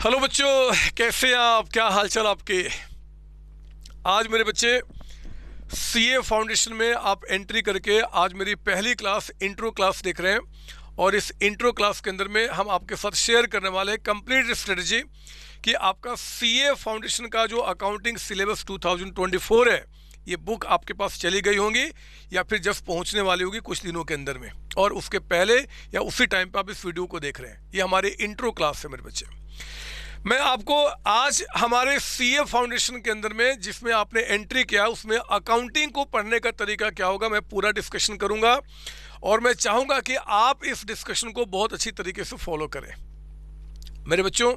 Hello बच्चों, कैसे हैं आप? क्या हालचाल आपके? आज मेरे बच्चे सीए फाउंडेशन में आप एंट्री करके आज मेरी पहली क्लास इंट्रो क्लास देख रहे हैं। और इस इंट्रो क्लास के अंदर में हम आपके साथ शेयर करने वाले हैं कंप्लीट स्ट्रेटजी कि आपका सीए फाउंडेशन का जो अकाउंटिंग सिलेबस 2024 है, ये बुक आपके पास चली गई होंगी या फिर जस्ट पहुंचने वाली होगी कुछ दिनों के अंदर में, और उसके पहले या उसी टाइम पे आप इस वीडियो को देख रहे हैं। ये हमारी इंट्रो क्लास है मेरे बच्चे। मैं आपको आज हमारे सीए फाउंडेशन के अंदर में जिसमें आपने एंट्री किया उसमें अकाउंटिंग को पढ़ने का तरीका क्या होगा, मैं पूरा डिस्कशन करूंगा और मैं चाहूंगा कि आप इस डिस्कशन को बहुत अच्छी तरीके से फॉलो करें। मेरे बच्चों,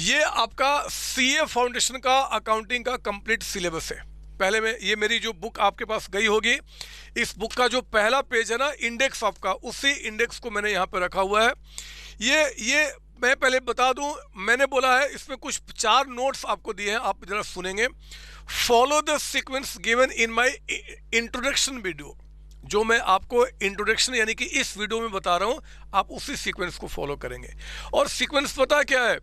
ये आपका सीए फाउंडेशन का अकाउंटिंग का कंप्लीट सिलेबस है। पहले में ये मेरी जो बुक आपके पास गई होगी, इस बुक का जो पहला पेज है ना, इंडेक्स आपका, उसी इंडेक्स को मैंने यहाँ पे रखा हुआ है। ये मैं पहले बता दूं, मैंने बोला है इसमें कुछ 4 नोट्स आपको दिए हैं, आप जरा सुनेंगे। Follow the sequence given in my introduction video. जो मैं आपको इंट्रोडक्शन यानी कि इस वीडियो में बता रहा हूं, आप उसी सीक्वेंस को फॉलो करेंगे। और सीक्वेंस पता क्या है,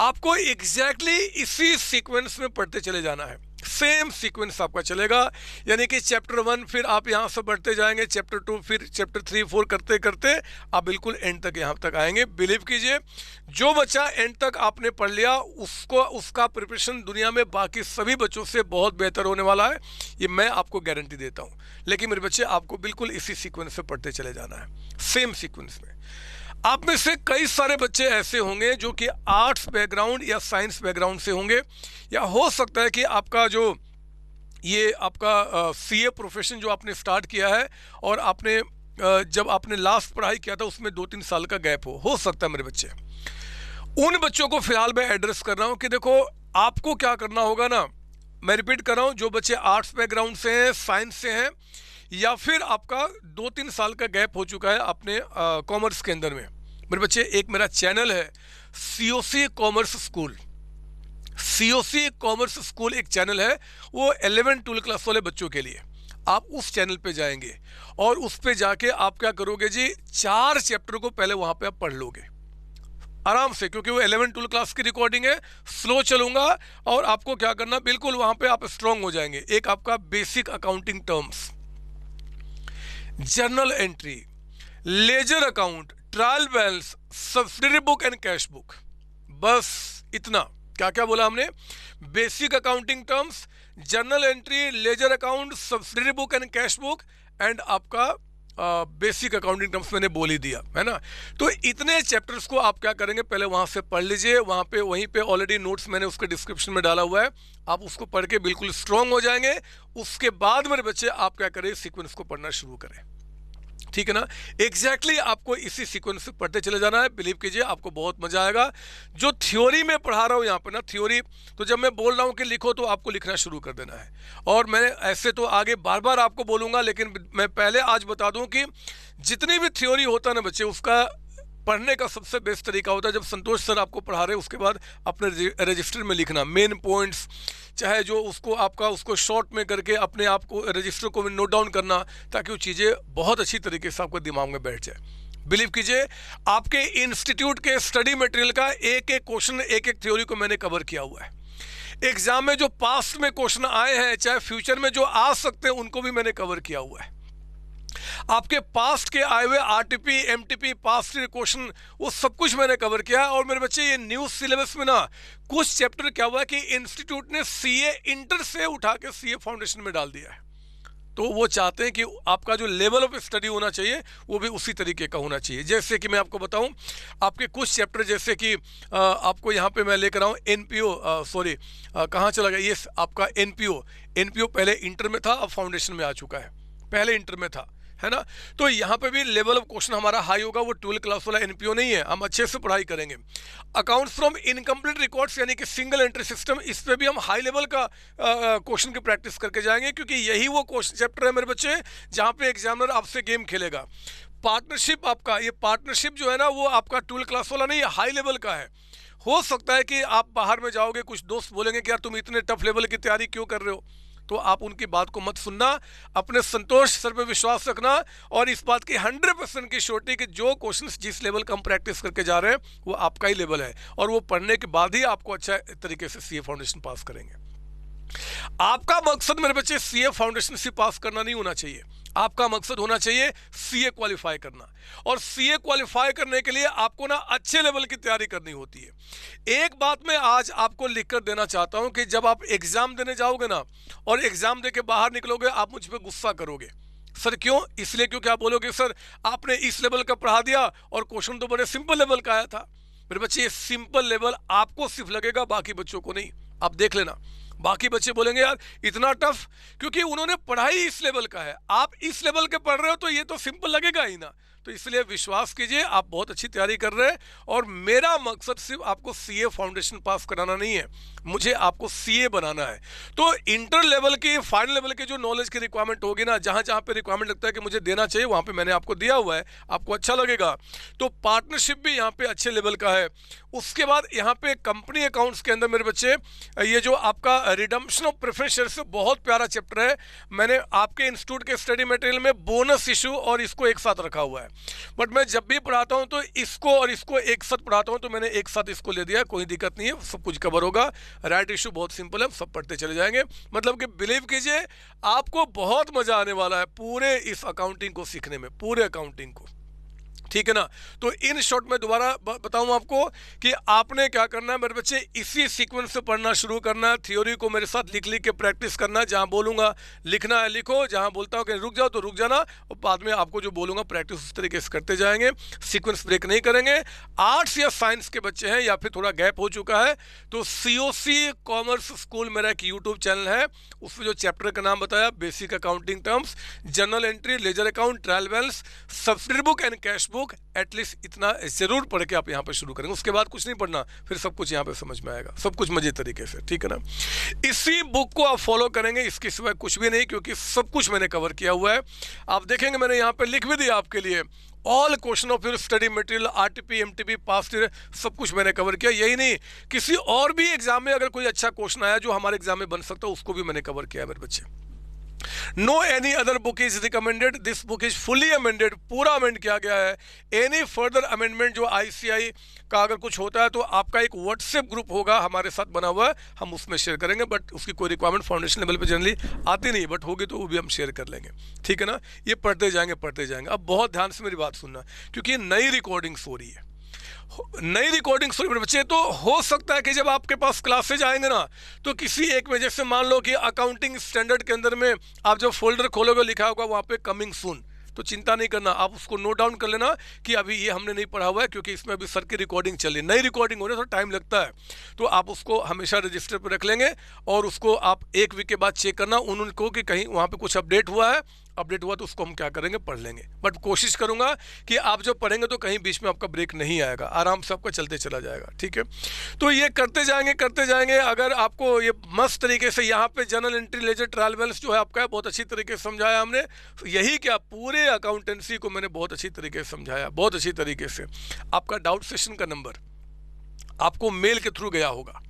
आपको एग्जैक्टली इसी सीक्वेंस में पढ़ते चले जाना है। सेम सीक्वेंस आपका चलेगा, यानी कि चैप्टर 1 फिर आप यहाँ से बढ़ते जाएंगे, चैप्टर 2 फिर चैप्टर 3 4 करते करते आप बिल्कुल एंड तक यहाँ तक आएंगे। बिलीव कीजिए, जो बच्चा एंड तक आपने पढ़ लिया उसका प्रिपरेशन दुनिया में बाकी सभी बच्चों से बहुत बेहतर होने वाला है, ये मैं आपको गारंटी देता हूँ। लेकिन मेरे बच्चे, आपको बिल्कुल इसी सीक्वेंस से पढ़ते चले जाना है, सेम सीक्वेंस में। आप में से कई सारे बच्चे ऐसे होंगे जो कि आर्ट्स बैकग्राउंड या साइंस बैकग्राउंड से होंगे, या हो सकता है कि आपका जो ये आपका सीए प्रोफेशन जो आपने स्टार्ट किया है और आपने जब आपने लास्ट पढ़ाई किया था उसमें 2-3 साल का गैप हो सकता है। मेरे बच्चे, उन बच्चों को फिलहाल मैं एड्रेस कर रहा हूँ कि देखो आपको क्या करना होगा ना। मैं रिपीट कर रहा हूँ, जो बच्चे आर्ट्स बैकग्राउंड से हैं, साइंस से हैं, या फिर आपका 2-3 साल का गैप हो चुका है अपने कॉमर्स के अंदर में, मेरे बच्चे, एक मेरा चैनल है COC commerce school. COC commerce school एक चैनल है, वो 11-12 क्लास वाले बच्चों के लिए। आप उस चैनल पे जाएंगे और उस पे जाके आप क्या करोगे जी, 4 चैप्टर को पहले वहां पे आप पढ़ लोगे आराम से, क्योंकि वो 11-12 क्लास की रिकॉर्डिंग है। स्लो चलूंगा और आपको क्या करना, बिल्कुल वहां पे आप स्ट्रांग हो जाएंगे। एक आपका basic accounting terms, journal entry, ledger account, trial balance, subsidiary book and cash book, बस इतना। क्या क्या बोला हमने? Basic accounting terms, journal entry, ledger account, subsidiary book and cash book, and आपका बेसिक अकाउंटिंग टर्म्स मैंने बोल ही दिया है ना। तो इतने चैप्टर्स को आप क्या करेंगे, पहले वहां से पढ़ लीजिए। वहीं पे ऑलरेडी नोट्स मैंने उसके डिस्क्रिप्शन में डाला हुआ है, आप उसको पढ़ के बिल्कुल स्ट्रांग हो जाएंगे। उसके बाद मेरे बच्चे आप क्या करें, सीक्वेंस को पढ़ना शुरू करें, ठीक है ना। एग्जैक्टली आपको इसी सीक्वेंस से पढ़ते चले जाना है। बिलीव कीजिए, आपको बहुत मजा आएगा। जो थ्योरी में पढ़ा रहा हूँ यहाँ पर ना, थ्योरी, तो जब मैं बोल रहा हूँ कि लिखो तो आपको लिखना शुरू कर देना है। और मैं ऐसे तो आगे बार बार आपको बोलूँगा, लेकिन मैं पहले आज बता दूँ कि जितनी भी थ्योरी होता है ना बच्चे, उसका पढ़ने का सबसे बेस्ट तरीका होता है जब संतोष सर आपको पढ़ा रहे हैं, उसके बाद अपने रजिस्टर में लिखना मेन पॉइंट्स, चाहे जो उसको शॉर्ट में करके अपने आप को रजिस्टर को नोट डाउन करना, ताकि वो चीज़ें बहुत अच्छी तरीके से आपको दिमाग में बैठ जाए। बिलीव कीजिए, आपके इंस्टीट्यूट के स्टडी मटेरियल का एक एक क्वेश्चन, एक एक थ्योरी को मैंने कवर किया हुआ है। एग्जाम में जो पास्ट में क्वेश्चन आए हैं, चाहे फ्यूचर में जो आ सकते हैं, उनको भी मैंने कवर किया हुआ है। आपके पास्ट के आए हुए आरटीपी, एमटीपी, पास्ट क्वेश्चन, वो सब कुछ मैंने कवर किया है। और मेरे बच्चे, ये न्यू सिलेबस में ना कुछ चैप्टर क्या हुआ कि इंस्टीट्यूट ने सीए इंटर से उठा के सीए फाउंडेशन में डाल दिया है। तो वो चाहते हैं कि आपका जो लेवल ऑफ स्टडी होना चाहिए वो भी उसी तरीके का होना चाहिए। जैसे कि मैं आपको बताऊं, आपके कुछ चैप्टर, जैसे कि आपको यहाँ पे मैं लेकर आऊँ एनपीओ, कहाँ चला गया ये आपका एनपीओ पहले इंटर में था, अब फाउंडेशन में आ चुका है, पहले इंटर में था, है ना। तो यहाँ पे भी लेवल ऑफ क्वेश्चन हमारा हाई होगा, वो 12 क्लास वाला एनपीओ नहीं है, हम अच्छे से पढ़ाई करेंगे। अकाउंट्स फ्रॉम इनकम्प्लीट रिकॉर्ड्स यानी कि सिंगल एंट्री सिस्टम, इस पे भी हम हाई लेवल का क्वेश्चन की प्रैक्टिस करके जाएंगे, क्योंकि यही वो क्वेश्चन चैप्टर है मेरे बच्चे जहाँ पे एग्जामिनर आपसे गेम खेलेगा। पार्टनरशिप, आपका ये पार्टनरशिप जो है ना, वो आपका 12 क्लास वाला नहीं है, हाई लेवल का है। हो सकता है कि आप बाहर में जाओगे, कुछ दोस्त बोलेंगे कि यार तुम इतने टफ लेवल की तैयारी क्यों कर रहे हो, तो आप उनकी बात को मत सुनना, अपने संतोष सर पे विश्वास रखना और इस बात की 100% की श्योरिटी कि जो क्वेश्चंस जिस लेवल का हम प्रैक्टिस करके जा रहे हैं वो आपका ही लेवल है और वो पढ़ने के बाद ही आपको अच्छा तरीके से सीए फाउंडेशन पास करेंगे। आपका मकसद मेरे बच्चे सीए फाउंडेशन से पास करना नहीं होना चाहिए, आपका मकसद होना चाहिए सीए क्वालिफाई करना। और सीए क्वालिफाई करने के लिए आपको ना अच्छे लेवल की तैयारी करनी होती है। एक बात मैं आज आपको लिख कर देना चाहता हूं कि जब आप एग्जाम देने जाओगे ना और एग्जाम दे के बाहर निकलोगे, आप मुझ पर गुस्सा करोगे। सर क्यों? इसलिए क्योंकि आप बोलोगे सर आपने इस लेवल का पढ़ा दिया और क्वेश्चन तो बड़े सिंपल लेवल का आया था। मेरे बच्चे ये सिंपल लेवल आपको सिर्फ लगेगा, बाकी बच्चों को नहीं। आप देख लेना, बाकी बच्चे बोलेंगे यार इतना टफ, क्योंकि उन्होंने पढ़ाई इस लेवल का है। आप इस लेवल के पढ़ रहे हो तो ये तो सिंपल लगेगा ही ना। तो इसलिए विश्वास कीजिए, आप बहुत अच्छी तैयारी कर रहे हैं और मेरा मकसद सिर्फ आपको सीए फाउंडेशन पास कराना नहीं है, मुझे आपको सीए बनाना है। तो इंटर लेवल की, फाइनल लेवल की जो नॉलेज की रिक्वायरमेंट होगी ना, जहाँ जहाँ पे रिक्वायरमेंट लगता है कि मुझे देना चाहिए वहाँ पे मैंने आपको दिया हुआ है, आपको अच्छा लगेगा। तो पार्टनरशिप भी यहाँ पे अच्छे लेवल का है। उसके बाद यहाँ पे कंपनी अकाउंट्स के अंदर मेरे बच्चे ये जो आपका रिडम्पशन ऑफ प्रेफरेंस शेयर से बहुत प्यारा चैप्टर है, मैंने आपके इंस्टीट्यूट के स्टडी मटेरियल में बोनस इशू और इसको एक साथ रखा हुआ है। बट मैं जब भी पढ़ाता हूं तो इसको और इसको एक साथ पढ़ाता हूं, तो मैंने एक साथ इसको ले दिया, कोई दिक्कत नहीं है, सब कुछ कवर होगा। राइट इशू बहुत सिंपल है, सब पढ़ते चले जाएंगे। मतलब कि बिलीव कीजिए आपको बहुत मजा आने वाला है पूरे इस अकाउंटिंग को सीखने में, पूरे अकाउंटिंग को, ठीक है ना। तो इन शॉर्ट में दोबारा बताऊं आपको कि आपने क्या करना है मेरे बच्चे, इसी सीक्वेंस से पढ़ना शुरू करना है। थ्योरी को मेरे साथ लिख लिख के प्रैक्टिस करना है, जहां बोलूंगा लिखना है लिखो, जहां बोलता हूं कि रुक जाओ तो रुक जाना, और बाद में आपको जो बोलूंगा प्रैक्टिस उस तरीके से करते जाएंगे, सीक्वेंस ब्रेक नहीं करेंगे। आर्ट्स या साइंस के बच्चे हैं या फिर थोड़ा गैप हो चुका है तो COC कॉमर्स स्कूल मेरा एक यूट्यूब चैनल है, उसमें जो चैप्टर का नाम बताया basic accounting terms, journal entry, ledger account, trial balance, subsidy book and cash book, at least इतना जरूर पढ़ के आप यहाँ पे शुरू करेंगे। उसके बाद कुछ नहीं पढ़ना, फिर सब कुछ यहाँ पे समझ में आएगा, सब कुछ मजे तरीके से, ठीक है ना। इसी बुक को आप फॉलो करेंगे, इसके सिवाय कुछ भी नहीं, क्योंकि सब कुछ मैंने कवर किया हुआ है। आप देखेंगे मैंने यहाँ पे लिख भी दिया आपके लिए, all question of your study material, RTP MTP past year, सब कुछ मैंने कवर किया। यही नहीं, किसी और भी एग्जाम में अगर कोई अच्छा क्वेश्चन आया जो हमारे एग्जाम में बन सकता है, उसको भी मैंने कवर किया मेरे बच्चे। No any other book is recommended, this book is fully amended, पूरा अमेंड किया गया है। एनी फर्दर अमेंडमेंट जो ICI का अगर कुछ होता है तो आपका एक व्हाट्सएप ग्रुप होगा हमारे साथ बना हुआ है, हम उसमें शेयर करेंगे। बट उसकी कोई रिक्वायरमेंट फाउंडेशन लेवल पे जनरली आती नहीं, बट होगी तो वो भी हम शेयर कर लेंगे, ठीक है ना। ये पढ़ते जाएंगे पढ़ते जाएंगे। अब बहुत ध्यान से मेरी बात सुनना, क्योंकि नई रिकॉर्डिंग्स हो रही है, नई रिकॉर्डिंग सुन बच्चे। तो हो सकता है कि जब आपके पास क्लासेज आएंगे ना, तो किसी एक में, जैसे मान लो कि अकाउंटिंग स्टैंडर्ड के अंदर में आप जब फोल्डर खोलोगे लिखा होगा वहाँ पे कमिंग सून, तो चिंता नहीं करना, आप उसको नोट डाउन कर लेना कि अभी ये हमने नहीं पढ़ा हुआ है, क्योंकि इसमें अभी सर की रिकॉर्डिंग चल रही है, नई रिकॉर्डिंग हो रही है, थोड़ा टाइम लगता है। तो आप उसको हमेशा रजिस्टर पर रख लेंगे और उसको आप एक वीक के बाद चेक करना उनको कि कहीं वहाँ पे कुछ अपडेट हुआ है, अपडेट हुआ तो उसको हम क्या करेंगे, पढ़ लेंगे। बट कोशिश करूंगा कि आप जब पढ़ेंगे तो कहीं बीच में आपका ब्रेक नहीं आएगा, आराम से आपका चलते चला जाएगा, ठीक है। तो ये करते जाएंगे करते जाएंगे। अगर आपको ये मस्त तरीके से यहाँ पे journal entry, ledger, trial balance जो है आपका है, बहुत अच्छी तरीके से समझाया हमने। यही क्या पूरे अकाउंटेंसी को मैंने बहुत अच्छी तरीके से समझाया, बहुत अच्छी तरीके से। आपका डाउट सेशन का नंबर आपको मेल के थ्रू गया होगा।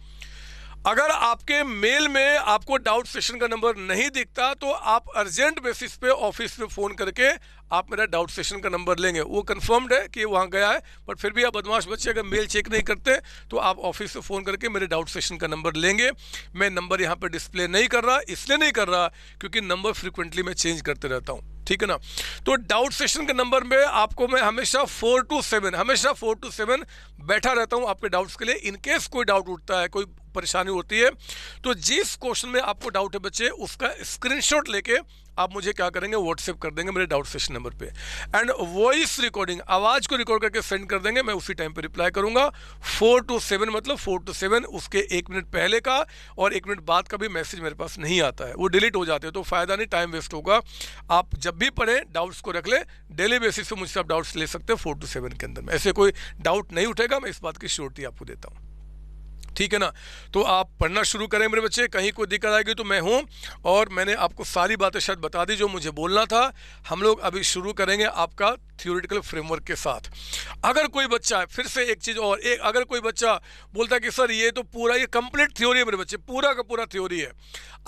अगर आपके मेल में आपको डाउट सेशन का नंबर नहीं दिखता तो आप अर्जेंट बेसिस पे ऑफिस में फ़ोन करके आप मेरा डाउट सेशन का नंबर लेंगे। वो कंफर्म्ड है कि वहाँ गया है, बट फिर भी आप बदमाश बच्चे अगर मेल चेक नहीं करते तो आप ऑफिस से फ़ोन करके मेरे डाउट सेशन का नंबर लेंगे। मैं नंबर यहाँ पर डिस्प्ले नहीं कर रहा, इसलिए नहीं कर रहा क्योंकि नंबर फ्रिक्वेंटली मैं चेंज करते रहता हूँ, ठीक है ना। तो डाउट सेशन के नंबर में आपको मैं हमेशा 4 to 7 बैठा रहता हूँ आपके डाउट्स के लिए। इनकेस कोई डाउट उठता है, कोई परेशानी होती है, तो जिस क्वेश्चन में आपको डाउट है बच्चे, उसका स्क्रीनशॉट लेके आप मुझे क्या करेंगे, व्हाट्सएप कर देंगे मेरे डाउट सेशन नंबर पे, एंड वॉइस रिकॉर्डिंग, आवाज़ को रिकॉर्ड करके सेंड कर देंगे, मैं उसी टाइम पे रिप्लाई करूंगा। 4 to 7 मतलब 4 to 7, उसके 1 मिनट पहले का और 1 मिनट बाद का भी मैसेज मेरे पास नहीं आता है, वो डिलीट हो जाते हैं, तो फ़ायदा नहीं, टाइम वेस्ट होगा। आप जब भी पढ़ें डाउट्स को रख लें, डेली बेसिस पे मुझसे आप डाउट्स ले सकते हैं 4 to 7 के अंदर में, ऐसे कोई डाउट नहीं उठेगा, मैं इस बात की श्योरिटी आपको देता हूँ। ठीक है ना। तो आप पढ़ना शुरू करें मेरे बच्चे, कहीं कोई दिक्कत आएगी तो मैं हूँ, और मैंने आपको सारी बातें शायद बता दी जो मुझे बोलना था। हम लोग अभी शुरू करेंगे आपका थियोरेटिकल फ्रेमवर्क के साथ। अगर कोई बच्चा, फिर से एक चीज़ और, अगर कोई बच्चा बोलता है कि सर ये तो पूरा, ये कंप्लीट थ्योरी है मेरे बच्चे, पूरा का पूरा थ्योरी है,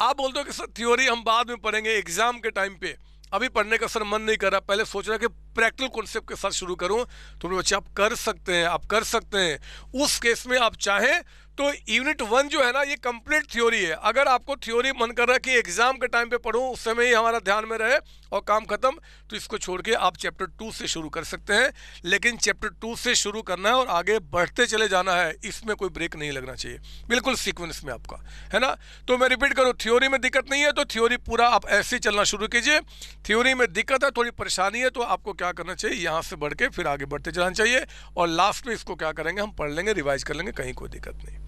आप बोलते हो कि सर थ्योरी हम बाद में पढ़ेंगे एग्जाम के टाइम पे, अभी पढ़ने का सर मन नहीं कर रहा, पहले सोच रहा कि प्रैक्टिकल कॉन्सेप्ट के साथ शुरू करूं, तो मेरे बच्चे आप कर सकते हैं, आप कर सकते हैं। उस केस में आप चाहें तो यूनिट 1 जो है ना, ये कंप्लीट थ्योरी है। अगर आपको थ्योरी मन कर रहा है कि एग्जाम के टाइम पे पढूं, उस समय ही हमारा ध्यान में रहे और काम खत्म, तो इसको छोड़ के आप चैप्टर 2 से शुरू कर सकते हैं। लेकिन चैप्टर 2 से शुरू करना है और आगे बढ़ते चले जाना है, इसमें कोई ब्रेक नहीं लगना चाहिए, बिल्कुल सीक्वेंस में आपका, है ना। तो मैं रिपीट करूँ, थ्योरी में दिक्कत नहीं है तो थ्योरी पूरा आप ऐसे ही चलना शुरू कीजिए। थ्योरी में दिक्कत है, थोड़ी परेशानी है, तो आपको क्या करना चाहिए, यहाँ से बढ़ के फिर आगे बढ़ते चलाना चाहिए, और लास्ट में इसको क्या करेंगे, हम पढ़ लेंगे, रिवाइज कर लेंगे, कहीं कोई दिक्कत नहीं।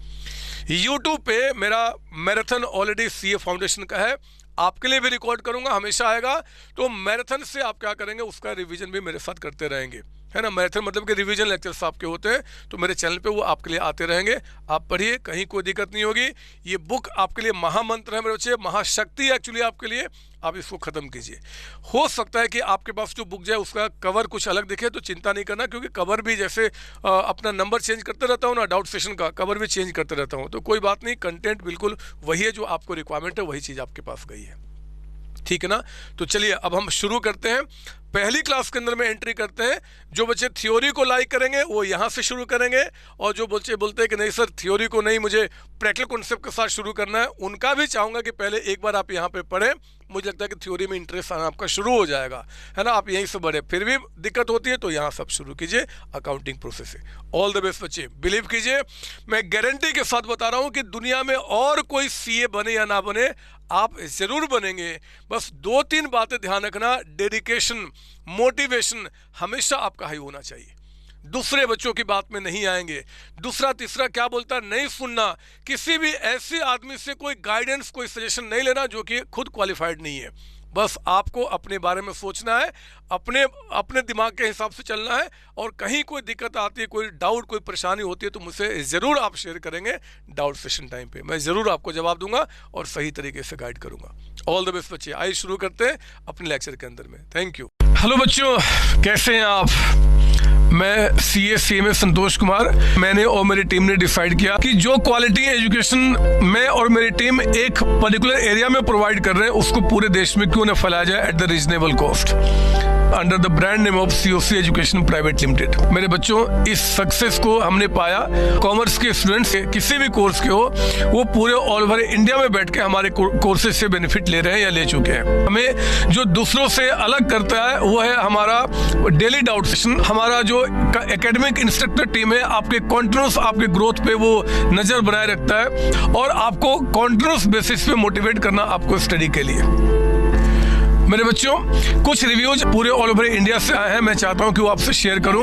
YouTube पे मेरा मैराथन ऑलरेडी CA फाउंडेशन का है, आपके लिए भी रिकॉर्ड करूंगा, हमेशा आएगा। तो मैराथन से आप क्या करेंगे, उसका रिवीजन भी मेरे साथ करते रहेंगे, है ना। मैराथन मतलब कि रिवीजन लेक्चर्स आपके होते हैं, तो मेरे चैनल पे वो आपके लिए आते रहेंगे, आप पढ़िए, कहीं कोई दिक्कत नहीं होगी। ये बुक आपके लिए महामंत्र है मेरे बच्चे, महाशक्ति एक्चुअली आपके लिए, आप इसको ख़त्म कीजिए। हो सकता है कि आपके पास जो बुक जाए उसका कवर कुछ अलग दिखे, तो चिंता नहीं करना, क्योंकि कवर भी जैसे अपना नंबर चेंज करते रहता हूँ ना, डाउट सेशन का कवर भी चेंज करते रहता हूँ, तो कोई बात नहीं, कंटेंट बिल्कुल वही है जो आपको रिक्वायरमेंट है, वही चीज़ आपके पास गई है, ठीक है ना। तो चलिए अब हम शुरू करते हैं, पहली क्लास के अंदर में एंट्री करते हैं। जो बच्चे थ्योरी को लाइक करेंगे वो यहाँ से शुरू करेंगे, और जो बच्चे बोलते हैं कि नहीं सर थ्योरी को नहीं, मुझे प्रैक्टिकल कॉन्सेप्ट के साथ शुरू करना है, उनका भी चाहूँगा कि पहले एक बार आप यहाँ पे पढ़ें। मुझे लगता है कि थ्योरी में इंटरेस्ट आना आपका शुरू हो जाएगा, है ना। आप यहीं से बढ़े, फिर भी दिक्कत होती है तो यहाँ सब शुरू कीजिए, अकाउंटिंग प्रोसेस से। ऑल द बेस्ट बच्चे, बिलीव कीजिए, मैं गारंटी के साथ बता रहा हूँ कि दुनिया में और कोई CA बने या ना बने, आप ज़रूर बनेंगे। बस 2-3 बातें ध्यान रखना, डेडिकेशन, मोटिवेशन हमेशा आपका हाई होना चाहिए, दूसरे बच्चों की बात में नहीं आएंगे। दूसरा तीसरा क्या बोलता है नहीं सुनना, किसी भी ऐसे आदमी से कोई गाइडेंस, कोई सजेशन नहीं लेना जो कि खुद क्वालिफाइड नहीं है। बस आपको अपने बारे में सोचना है, अपने दिमाग के हिसाब से चलना है, और कहीं कोई दिक्कत आती है, कोई डाउट, कोई परेशानी होती है तो मुझसे ज़रूर आप शेयर करेंगे डाउट सेशन टाइम पे, मैं ज़रूर आपको जवाब दूंगा और सही तरीके से गाइड करूंगा। ऑल द बेस्ट बच्चे, आइए शुरू करते हैं अपने लेक्चर के अंदर में। Thank you. हेलो बच्चों, कैसे हैं आप? मैं CA CMA संतोष कुमार। मैंने और मेरी टीम ने डिसाइड किया कि जो क्वालिटी एजुकेशन मैं और मेरी टीम एक पर्टिकुलर एरिया में प्रोवाइड कर रहे हैं, उसको पूरे देश में क्यों न फैलाया जाए at the reasonable cost, under the brand name of COC education private limited. मेरे बच्चों, इस सक्सेस को हमने पाया, कॉमर्स के स्टूडेंट्स किसी भी कोर्स के हो, वो पूरे ऑल ओवर इंडिया में बैठ के हमारे कोर्सेज से बेनिफिट ले रहे हैं या ले चुके हैं। हमें जो दूसरों से अलग करता है वो है हमारा डेली डाउट सेशन। हमारा जो एकेडमिक इंस्ट्रक्टर टीम है, आपके कॉन्टिन्यूस आपके ग्रोथ पे वो नजर बनाए रखता है, और आपको कॉन्टिन्यूस बेसिस पे मोटिवेट करना आपको स्टडी के लिए। मेरे बच्चों, कुछ रिव्यूज पूरे ऑल ओवर इंडिया से आए हैं, मैं चाहता हूं कि वो आपसे शेयर करूं।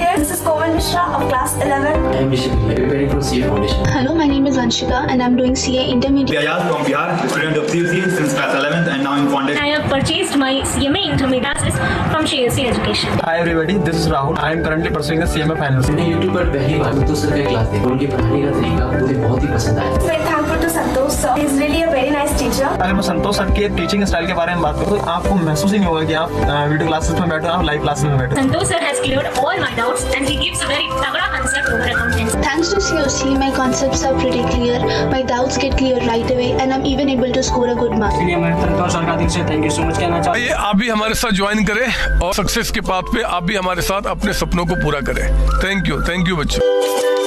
Hello, my name is Anshika and I'm doing CA Intermediate. Ayaz from Bihar, student of COC since class 11th and now I'm founded. I have purchased my CMA Intermediate classes from COC Education. Hi everybody, this is Rahul. I am currently pursuing the CMA finals. मैंने YouTube पर पहली बार संतोष sir का class देखा, उनके पढ़ाने का तरीका मुझे बहुत ही पसंद आया। Very thankful to Santosh sir. He is really a very nice teacher. अगर मैं संतोष सर के टीचिंग स्टाइल के बारे में बात करूँ तो आपको महसूस ही नहीं होगा कि आप वीडियो क्लासेस में बैठो, आप लाइव क्लासेस में बैठो। Santosh sir has cleared all my doubts and he gives a very तगड़ा concept over accounting. Thanks to COC, my concepts are pretty clear, my doubts get clear right away, and I'm even able to score a good mark. इसलिए मैं संतोष sir का दिल से thank you so much कहना चाहता हूँ। आइए आप भी हमारे साथ ज्वाइन करें और सक्सेस के पाथ पे आप भी हमारे साथ अपने सपनों को पूरा करें। थैंक यू बच्चों।